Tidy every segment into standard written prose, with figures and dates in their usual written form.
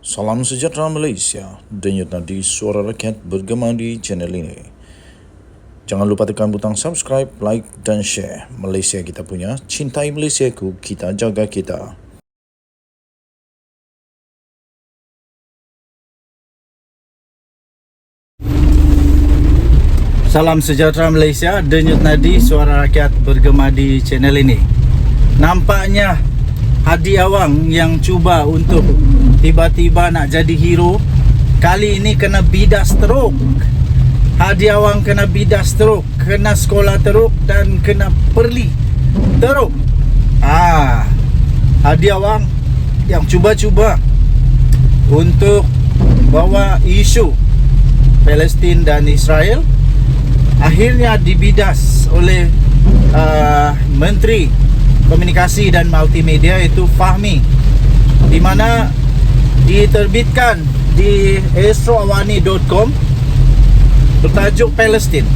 Salam sejahtera Malaysia, denyut nadi suara rakyat bergema di channel ini. Jangan lupa tekan butang subscribe, like dan share. Malaysia kita punya, cintai Malaysiaku, kita jaga kita. Salam sejahtera Malaysia, denyut nadi suara rakyat bergema di channel ini. Nampaknya Hadi Awang yang cuba untuk tiba-tiba nak jadi hero, kali ini kena bidas teruk. Hadi Awang kena bidas teruk, kena sekolah teruk dan kena perli teruk. Hadi Awang yang cuba-cuba untuk bawa isu Palestin dan Israel akhirnya dibidas oleh Menteri Komunikasi dan Multimedia, iaitu Fahmi, di mana diterbitkan di astroawani.com bertajuk Palestin.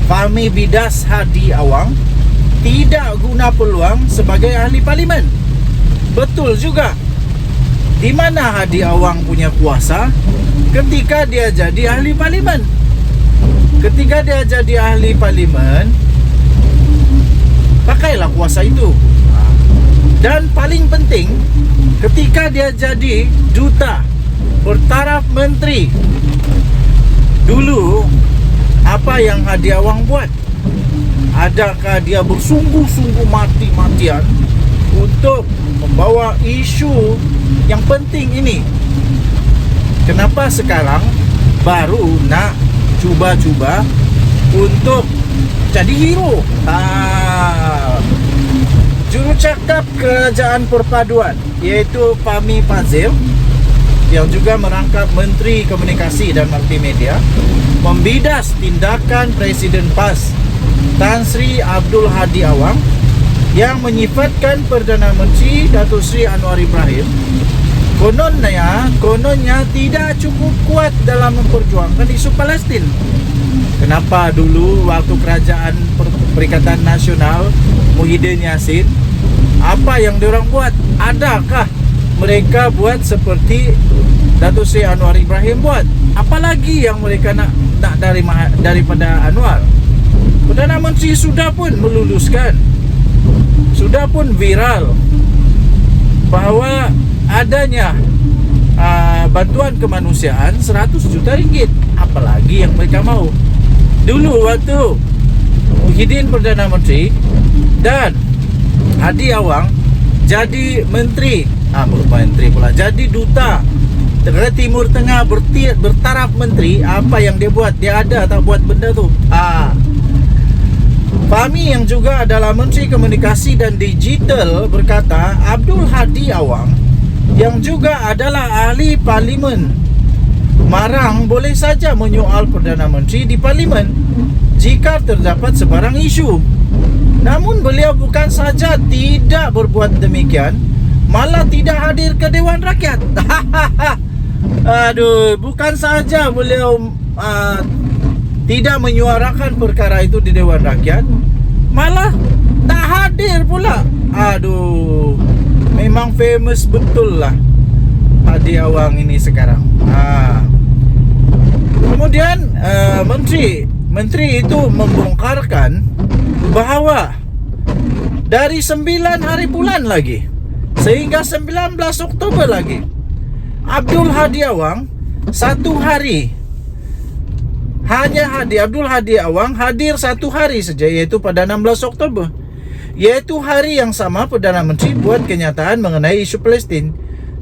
Fahmi bidas Hadi Awang tidak guna peluang sebagai ahli parlimen. Betul juga. Di mana Hadi Awang punya kuasa ketika dia jadi ahli parlimen? Ketika dia jadi ahli parlimen, pakailah kuasa itu. Dan paling penting, ketika dia jadi duta bertaraf menteri, dulu apa yang Hadi Awang buat? Adakah dia bersungguh-sungguh mati-matian untuk membawa isu yang penting ini? Kenapa sekarang baru nak cuba-cuba untuk jadi hero? Jurucakap Kerajaan Perpaduan, iaitu Fahmi Fadzil, yang juga merangkap Menteri Komunikasi dan Multimedia, membidas tindakan Presiden PAS Tan Sri Abdul Hadi Awang yang menyifatkan Perdana Menteri Datuk Seri Anwar Ibrahim kononnya tidak cukup kuat dalam memperjuangkan isu Palestin. Kenapa dulu waktu Kerajaan Perikatan Nasional Muhyiddin Yassin, apa yang diorang buat? Adakah mereka buat seperti Datuk Seri Anwar Ibrahim buat? Apalagi yang mereka nak daripada Anwar? Perdana Menteri sudah pun meluluskan, sudah pun viral bahawa adanya bantuan kemanusiaan 100 juta ringgit. Apalagi yang mereka mau? Dulu waktu Muhyiddin Perdana Menteri dan Hadi Awang jadi menteri, jadi duta ke Timur Tengah bertaraf menteri, apa yang dia buat? Dia ada tak buat benda tu? Fahmi yang juga adalah Menteri Komunikasi dan Digital berkata Abdul Hadi Awang yang juga adalah ahli parlimen marang boleh saja menyoal Perdana Menteri di parlimen jika terdapat sebarang isu. Namun beliau bukan saja tidak berbuat demikian, malah tidak hadir ke Dewan Rakyat. Bukan saja beliau tidak menyuarakan perkara itu di Dewan Rakyat, malah tak hadir pula. Memang famous betul lah Hadi Awang ini sekarang. Kemudian Menteri itu membongkarkan bahawa dari 9 hari bulan lagi sehingga 19 Oktober lagi, Abdul Hadi Awang satu hari Abdul Hadi Awang hadir satu hari saja, iaitu pada 16 Oktober, iaitu hari yang sama Perdana Menteri buat kenyataan mengenai isu Palestin.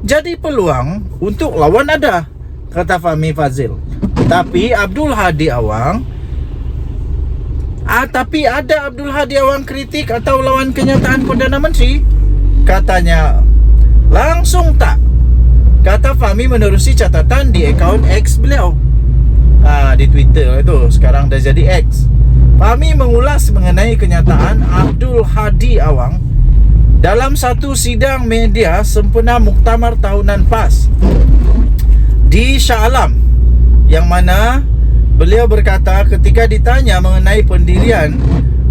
Jadi peluang untuk lawan ada, kata Fahmi Fadzil. Tapi Abdul Hadi Awang ada Abdul Hadi Awang kritik atau lawan kenyataan Perdana Menteri? Katanya langsung tak, kata Fahmi menerusi catatan di akaun X beliau. Di Twitter itu, sekarang dah jadi X. Fahmi mengulas mengenai kenyataan Abdul Hadi Awang dalam satu sidang media sempena Muktamar Tahunan PAS di Shah Alam, yang mana beliau berkata ketika ditanya mengenai pendirian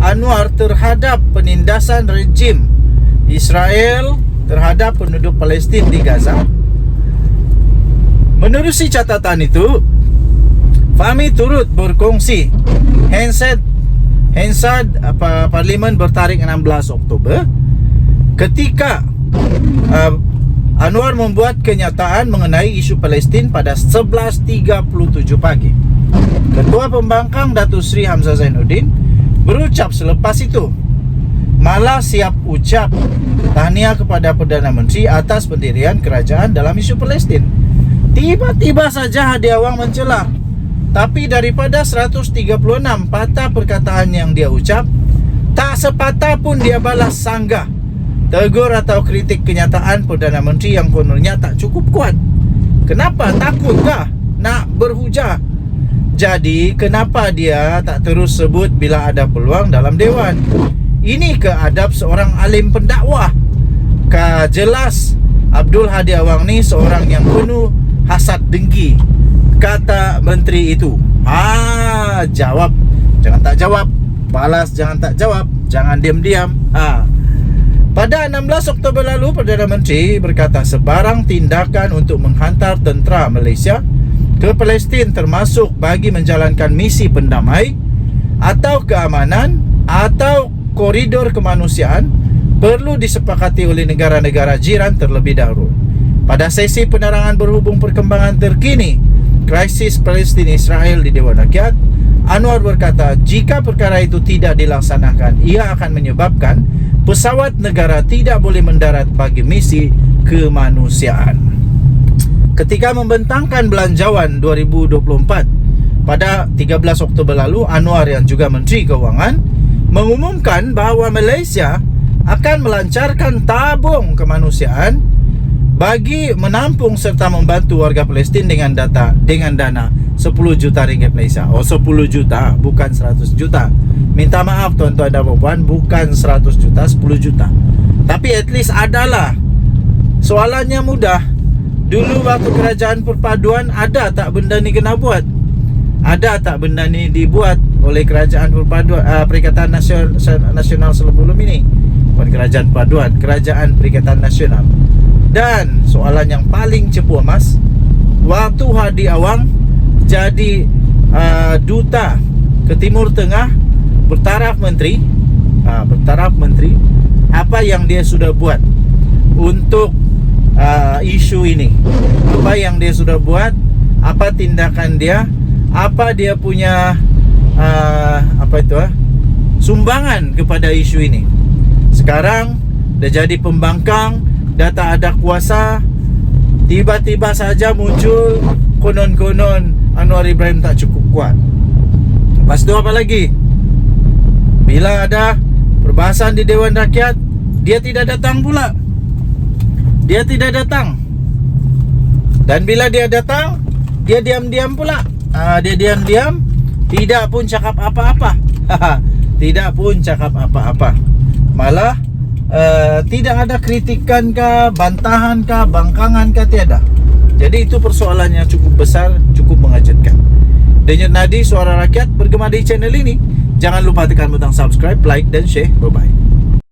Anwar terhadap penindasan rejim Israel terhadap penduduk Palestin di Gaza, Menerusi catatan itu, Fahmi turut berkongsi Hansard Parlimen bertarikh 16 Oktober ketika Anwar membuat kenyataan mengenai isu Palestin pada 11.37 pagi. Ketua Pembangkang Datuk Seri Hamzah Zainuddin berucap selepas itu, malah siap ucap tahniah kepada Perdana Menteri atas pendirian kerajaan dalam isu Palestin. Tiba-tiba saja Hadi Awang mencela. Tapi daripada 136 patah perkataan yang dia ucap, tak sepatah pun dia balas sanggah, tegur atau kritik kenyataan Perdana Menteri yang kononnya tak cukup kuat. Kenapa? Takutkah nak berhujah? Jadi kenapa dia tak terus sebut bila ada peluang dalam Dewan? Ini ke adab seorang alim pendakwah? Jelas Abdul Hadi Awang ni seorang yang penuh hasad dengki, kata menteri itu. Jawab, jangan tak jawab. Balas, jangan tak jawab. Jangan diam-diam. Pada 16 Oktober lalu, Perdana Menteri berkata sebarang tindakan untuk menghantar tentera Malaysia ke Palestin, termasuk bagi menjalankan misi pendamai atau keamanan atau koridor kemanusiaan, perlu disepakati oleh negara-negara jiran terlebih dahulu. Pada sesi penerangan berhubung perkembangan terkini krisis Palestin-Israel di Dewan Rakyat, Anwar berkata jika perkara itu tidak dilaksanakan, ia akan menyebabkan pesawat negara tidak boleh mendarat bagi misi kemanusiaan. Ketika membentangkan belanjawan 2024 pada 13 Oktober lalu, Anwar yang juga Menteri Keuangan mengumumkan bahawa Malaysia akan melancarkan tabung kemanusiaan bagi menampung serta membantu warga Palestin dengan dana 10 juta ringgit Malaysia. 10 juta, bukan 100 juta. Minta maaf tuan-tuan dan puan, bukan 100 juta, 10 juta. Tapi at least adalah. Soalannya mudah. Dulu waktu kerajaan perpaduan, ada tak benda ni kena buat? Ada tak benda ni dibuat oleh kerajaan perpaduan, Perikatan Nasional sebelum ini? Bukan kerajaan perpaduan, Kerajaan Perikatan Nasional. Dan soalan yang paling cepu emas, waktu Hadi Awang jadi duta ke Timur Tengah bertaraf menteri, apa yang dia sudah buat untuk isu ini? Apa yang dia sudah buat? Apa tindakan dia? Apa dia punya sumbangan kepada isu ini? Sekarang dah jadi pembangkang, dah tak ada kuasa, tiba-tiba saja muncul konon-konon Anwar Ibrahim tak cukup kuat. Lepas tu apa lagi? Bila ada perbahasan di Dewan Rakyat, dia tidak datang pula. Dia tidak datang. Dan bila dia datang, dia diam-diam pula. Dia diam-diam, tidak pun cakap apa-apa. Tidak pun cakap apa-apa. Malah tidak ada kritikan kah, bantahan kah, bangkangan kah, tiada. Jadi itu persoalan yang cukup besar, cukup mengejutkan. Denyut Nadi Suara Rakyat bergema di channel ini. Jangan lupa tekan butang subscribe, like dan share. Bye-bye.